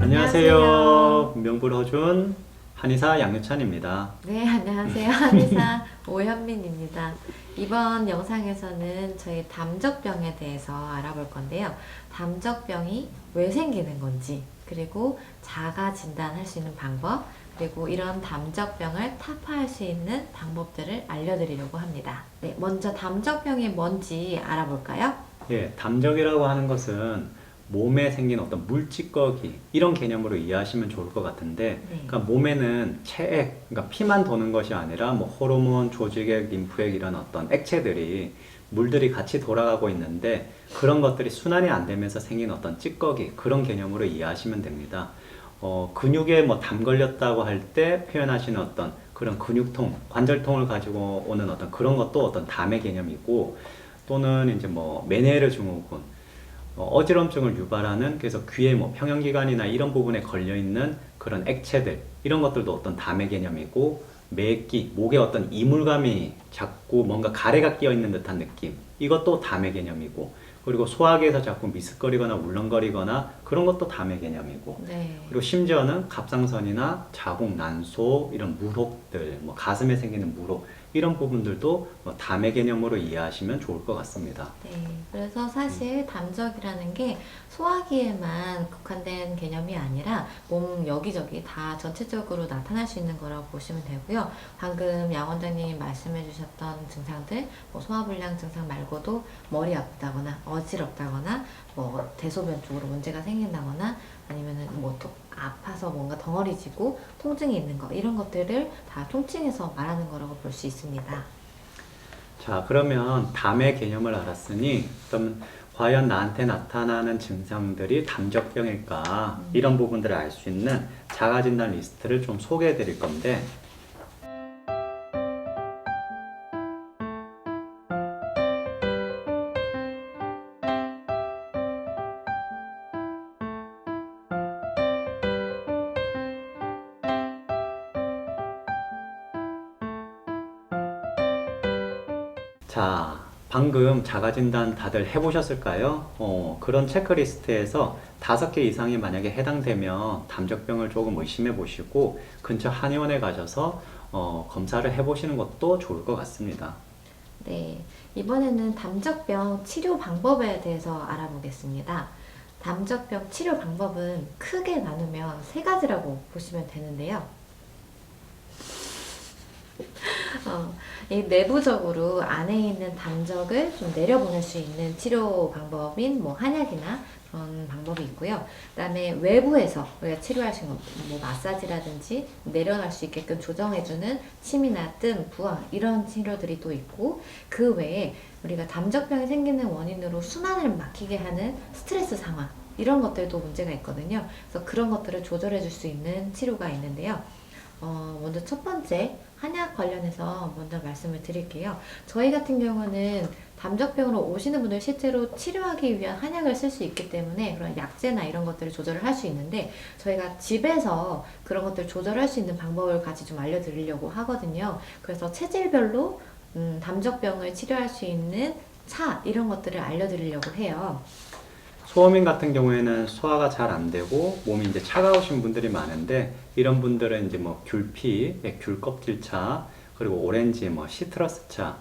안녕하세요. 명불허준 한의사 양유찬입니다. 네, 안녕하세요. 한의사 오현민입니다. 이번 영상에서는 저희 담적병에 대해서 알아볼 건데요. 담적병이 왜 생기는 건지, 그리고 자가 진단할 수 있는 방법, 그리고 이런 담적병을 타파할 수 있는 방법들을 알려드리려고 합니다. 네, 먼저 담적병이 뭔지 알아볼까요? 예, 담적이라고 하는 것은 몸에 생긴 어떤 물찌꺼기 이런 개념으로 이해하시면 좋을 것 같은데, 네. 그러니까 몸에는 체액, 그러니까 피만 도는 것이 아니라 뭐 호르몬, 조직액, 림프액 이런 어떤 액체들이 물들이 같이 돌아가고 있는데 그런 것들이 순환이 안 되면서 생긴 어떤 찌꺼기 그런 개념으로 이해하시면 됩니다. 근육에 뭐 담 걸렸다고 할 때 표현하시는 어떤 그런 근육통, 관절통을 가지고 오는 어떤 그런 것도 어떤 담의 개념이고, 또는 이제 뭐 메니에르 증후군, 어지럼증을 유발하는, 그래서 귀에 뭐 평형기관이나 이런 부분에 걸려 있는 그런 액체들 이런 것들도 어떤 담의 개념이고, 매끼, 목에 어떤 이물감이 자꾸 뭔가 가래가 끼어 있는 듯한 느낌, 이것도 담의 개념이고, 그리고 소화기에서 자꾸 미스거리거나 울렁거리거나 그런 것도 담의 개념이고, 네. 그리고 심지어는 갑상선이나 자궁, 난소 이런 물혹들, 뭐 가슴에 생기는 물혹 이런 부분들도 담의 개념으로 이해하시면 좋을 것 같습니다. 네, 그래서 사실 담적이라는 게 소화기에만 국한된 개념이 아니라 몸 여기저기 다 전체적으로 나타날 수 있는 거라고 보시면 되고요. 방금 양 원장님이 말씀해 주셨던 증상들, 뭐 소화불량 증상 말고도 머리 아프다거나 어지럽다거나 뭐 대소변 쪽으로 문제가 생긴다거나 아니면은 뭐 또 아파서 뭔가 덩어리지고 통증이 있는 거, 이런 것들을 다 통칭해서 말하는 거라고 볼 수 있습니다. 자, 그러면 담의 개념을 알았으니, 그럼 과연 나한테 나타나는 증상들이 담적병일까? 이런 부분들을 알 수 있는 자가진단 리스트를 좀 소개해 드릴 건데, 자, 방금 자가진단 다들 해보셨을까요? 그런 체크리스트에서 5개 이상이 만약에 해당되면 담적병을 조금 의심해 보시고 근처 한의원에 가셔서 검사를 해보시는 것도 좋을 것 같습니다. 네, 이번에는 담적병 치료 방법에 대해서 알아보겠습니다. 담적병 치료 방법은 크게 나누면 3가지라고 보시면 되는데요. 이 내부적으로 안에 있는 담적을 좀 내려보낼 수 있는 치료 방법인 뭐 한약이나 그런 방법이 있고요. 그다음에 외부에서 우리가 치료할 수 있는 뭐 마사지라든지 내려갈 수 있게끔 조정해주는 침이나 뜸, 부항 이런 치료들이 또 있고, 그 외에 우리가 담적병이 생기는 원인으로 순환을 막히게 하는 스트레스 상황 이런 것들도 문제가 있거든요. 그래서 그런 것들을 조절해 줄 수 있는 치료가 있는데요. 먼저 첫 번째 한약 관련해서 먼저 말씀을 드릴게요. 저희 같은 경우는 담적병으로 오시는 분들 실제로 치료하기 위한 한약을 쓸 수 있기 때문에 그런 약재나 이런 것들을 조절을 할 수 있는데, 저희가 집에서 그런 것들을 조절할 수 있는 방법을 같이 좀 알려드리려고 하거든요. 그래서 체질별로 담적병을 치료할 수 있는 차 이런 것들을 알려드리려고 해요. 소어민 같은 경우에는 소화가 잘 안 되고 몸이 이제 차가우신 분들이 많은데, 이런 분들은 이제 뭐 귤피, 귤 껍질차, 그리고 오렌지, 뭐 시트러스 차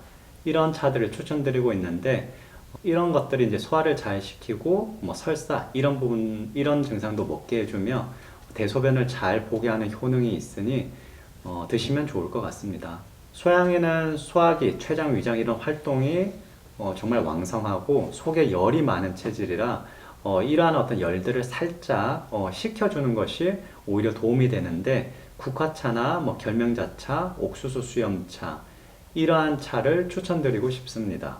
이런 차들을 추천드리고 있는데, 이런 것들이 이제 소화를 잘 시키고 뭐 설사 이런 부분 이런 증상도 먹게 해주며 대소변을 잘 보게 하는 효능이 있으니 드시면 좋을 것 같습니다. 소양에는 소화기, 췌장, 위장 이런 활동이 정말 왕성하고 속에 열이 많은 체질이라 이러한 어떤 열들을 살짝 식혀주는 것이 오히려 도움이 되는데, 국화차나 뭐 결명자차, 옥수수 수염차 이러한 차를 추천드리고 싶습니다.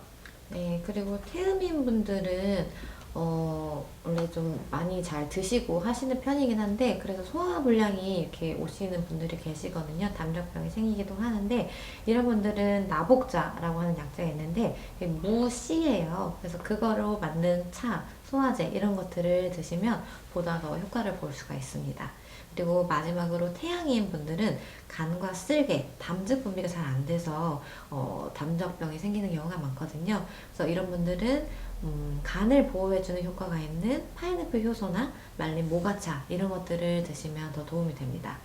네, 그리고 태음인 분들은 원래 좀 많이 잘 드시고 하시는 편이긴 한데, 그래서 소화불량이 이렇게 오시는 분들이 계시거든요. 담적병이 생기기도 하는데, 이런 분들은 나복자라고 하는 약재가 있는데 무씨예요. 그래서 그거로 만든 차, 소화제 이런 것들을 드시면 보다 더 효과를 볼 수가 있습니다. 그리고 마지막으로 태양인 분들은 간과 쓸개, 담즙 분비가 잘 안 돼서 담적병이 생기는 경우가 많거든요. 그래서 이런 분들은 간을 보호해주는 효과가 있는 파인애플 효소나 말린 모가차 이런 것들을 드시면 더 도움이 됩니다.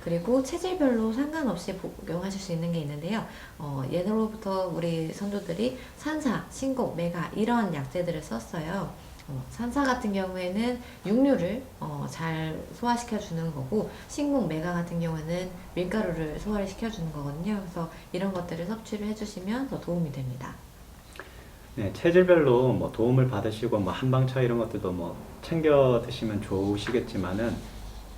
그리고 체질별로 상관없이 복용하실 수 있는 게 있는데요. 예로부터 우리 선조들이 산사, 신곡, 메가 이런 약재들을 썼어요. 산사 같은 경우에는 육류를 잘 소화시켜 주는 거고, 신곡, 메가 같은 경우에는 밀가루를 소화를 시켜 주는 거거든요. 그래서 이런 것들을 섭취를 해주시면 더 도움이 됩니다. 네, 체질별로 뭐 도움을 받으시고 뭐 한방차 이런 것들도 뭐 챙겨 드시면 좋으시겠지만은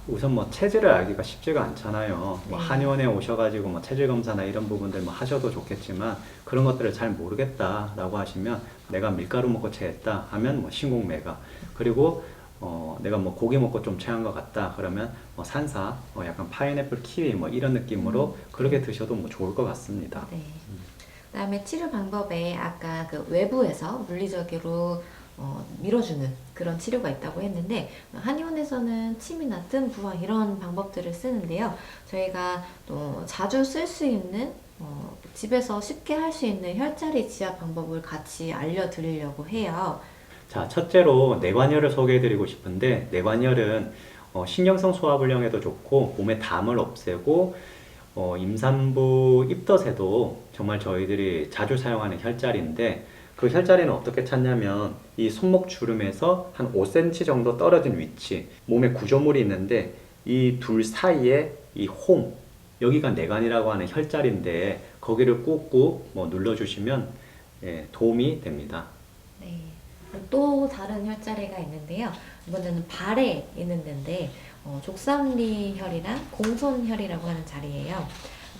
우선 뭐 체질을 알기가 쉽지가 않잖아요. 뭐 네. 한의원에 오셔가지고 뭐 체질 검사나 이런 부분들 뭐 하셔도 좋겠지만 그런 것들을 잘 모르겠다라고 하시면 내가 밀가루 먹고 체했다 하면 뭐 신곡매가, 그리고 내가 뭐 고기 먹고 좀 체한 것 같다 그러면 뭐 산사, 약간 파인애플 키위 뭐 이런 느낌으로 그렇게 드셔도 뭐 좋을 것 같습니다. 네. 그다음에 치료 방법에 아까 그 외부에서 물리적으로 밀어주는 그런 치료가 있다고 했는데, 한의원에서는 침이나 뜸, 부항 이런 방법들을 쓰는데요. 저희가 또 자주 쓸 수 있는 집에서 쉽게 할 수 있는 혈자리 지압 방법을 같이 알려드리려고 해요. 자, 첫째로 뇌관열을 소개해드리고 싶은데, 뇌관열은 신경성 소화불량에도 좋고 몸의 담을 없애고 임산부 입덧에도 정말 저희들이 자주 사용하는 혈자리인데, 그 혈자리는 어떻게 찾냐면 이 손목 주름에서 한 5cm 정도 떨어진 위치, 몸에 구조물이 있는데 이 둘 사이에 이 홈, 여기가 내관이라고 하는 혈자리인데 거기를 꾹꾹 눌러주시면 도움이 됩니다. 네. 또 다른 혈자리가 있는데요. 이번에는 발에 있는 데인데 족삼리혈이랑 공손혈이라고 하는 자리예요.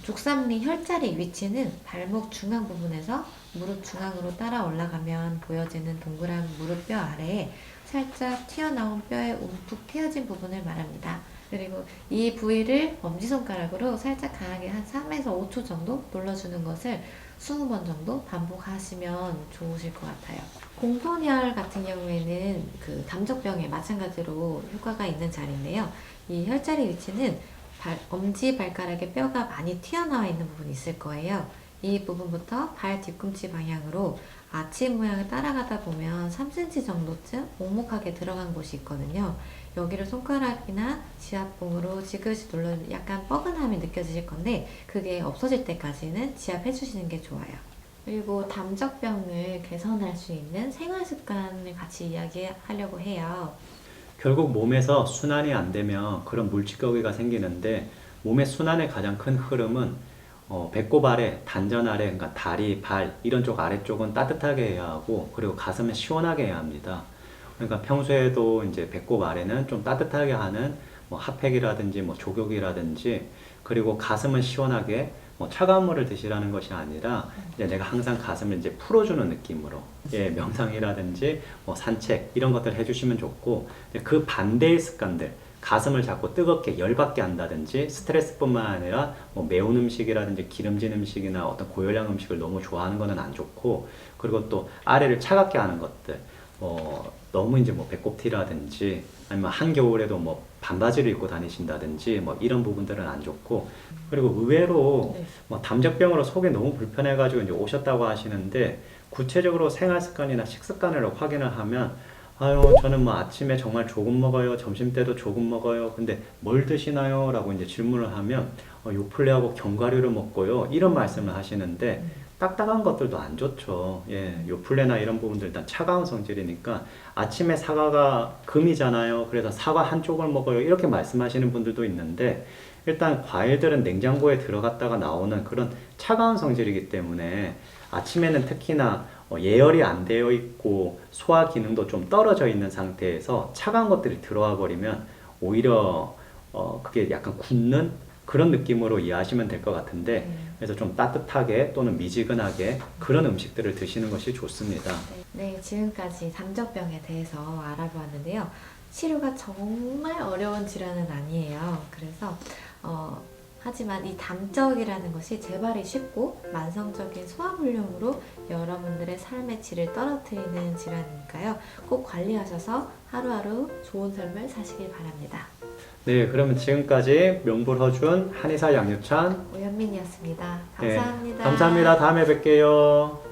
족삼리 혈자리 위치는 발목 중앙 부분에서 무릎 중앙으로 따라 올라가면 보여지는 동그란 무릎뼈 아래에 살짝 튀어나온 뼈의 움푹 휘어진 부분을 말합니다. 그리고 이 부위를 엄지손가락으로 살짝 강하게 한 3에서 5초 정도 눌러주는 것을 20번 정도 반복하시면 좋으실 것 같아요. 공손혈 같은 경우에는 그 담적병에 마찬가지로 효과가 있는 자리인데요. 이 혈자리 위치는 엄지발가락에 뼈가 많이 튀어나와 있는 부분이 있을 거예요. 이 부분부터 발 뒤꿈치 방향으로 아치 모양을 따라가다 보면 3cm 정도쯤 오목하게 들어간 곳이 있거든요. 여기를 손가락이나 지압봉으로 지그시 눌러주면 약간 뻐근함이 느껴지실 건데 그게 없어질 때까지는 지압해 주시는 게 좋아요. 그리고 담적병을 개선할 수 있는 생활 습관을 같이 이야기하려고 해요. 결국 몸에서 순환이 안 되면 그런 물질거기가 생기는데, 몸의 순환의 가장 큰 흐름은 배꼽 아래, 단전 아래, 그러니까 다리, 발 이런 쪽 아래쪽은 따뜻하게 해야 하고, 그리고 가슴은 시원하게 해야 합니다. 그러니까 평소에도 이제 배꼽 아래는 좀 따뜻하게 하는 뭐 핫팩이라든지 뭐 족욕이라든지, 그리고 가슴은 시원하게 뭐 차가운 물을 드시라는 것이 아니라 이제 내가 항상 가슴을 이제 풀어주는 느낌으로 명상이라든지 뭐 산책 이런 것들 해주시면 좋고, 그 반대의 습관들, 가슴을 자꾸 뜨겁게 열받게 한다든지 스트레스뿐만 아니라 뭐 매운 음식이라든지 기름진 음식이나 어떤 고열량 음식을 너무 좋아하는 것은 안 좋고, 그리고 또 아래를 차갑게 하는 것들, 너무 이제 뭐 배꼽티라든지 아니면 한겨울에도 뭐 반바지를 입고 다니신다든지 뭐 이런 부분들은 안 좋고, 그리고 의외로 뭐 담적병으로 속이 너무 불편해가지고 이제 오셨다고 하시는데, 구체적으로 생활 습관이나 식습관을 확인을 하면 저는 뭐 아침에 정말 조금 먹어요, 점심 때도 조금 먹어요, 근데 뭘 드시나요? 라고 이제 질문을 하면 요플레하고 견과류를 먹고요 이런 말씀을 하시는데, 딱딱한 것들도 안 좋죠. 요플레나 이런 부분들 일단 차가운 성질이니까, 아침에 사과가 금이잖아요. 그래서 사과 한 쪽을 먹어요 이렇게 말씀하시는 분들도 있는데, 일단 과일들은 냉장고에 들어갔다가 나오는 그런 차가운 성질이기 때문에 아침에는 특히나 예열이 안 되어 있고 소화 기능도 좀 떨어져 있는 상태에서 차가운 것들이 들어와 버리면 오히려 그게 약간 굳는 그런 느낌으로 이해하시면 될 것 같은데, 그래서 좀 따뜻하게 또는 미지근하게 그런 음식들을 드시는 것이 좋습니다. 네, 지금까지 담적병에 대해서 알아보았는데요. 치료가 정말 어려운 질환은 아니에요. 그래서 하지만 이 담적이라는 것이 재발이 쉽고 만성적인 소화불량으로 여러분들의 삶의 질을 떨어뜨리는 질환이니까요. 꼭 관리하셔서 하루하루 좋은 삶을 사시길 바랍니다. 네, 그러면 지금까지 명불허준 한의사 양유찬 오현민이었습니다. 감사합니다. 감사합니다. 다음에 뵐게요.